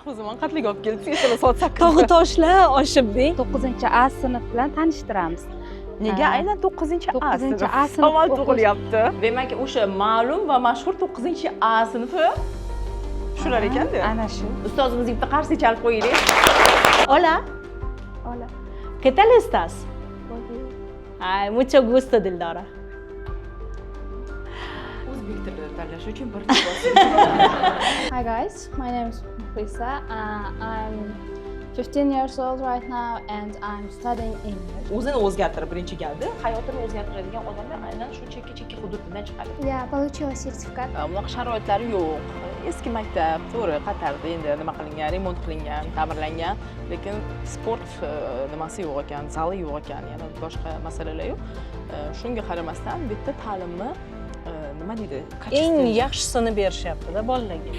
Mahfuza man qatliga olib keldi. Sesini soat 8. Tog'i toshlar oshibding. 9A sinf bilan tanishtiramiz. Nega aynan 9A sinf? 9A sinf Savol tug'ilyapti. Demak, o'sha ma'lum va mashhur 9A sinfi shular ekanda. Ana shu. Ustozimizga bitta qarshi chalib qo'yaylik. Hola, Hola. ¿qué tal estás? Ay, mucho gusto, Dildora. O'zbek tilida tanlash uchun bir Hi guys, my name is Mahfuza. I'm 15 years old right now and I'm studying English. o'zini o'zgartirib birinchi galda hayotini o'zgartiradigan odamlar aynan shu chekka hududdan chiqadi. Я получила сертификат. Bunaqa sharoitlari yo'q. Eski maktab, to'g'ri, Qatarda endi nima qilingan, remont qilingan, ta'mirlangan, lekin sport nimasi yo'q ekan, zali yo'q ekan, yana boshqa masalalar yo'q. Shunga qaramasdan bitta ta'limni nima deydi? Eng yaxshisini berishyapti-da bolalarga.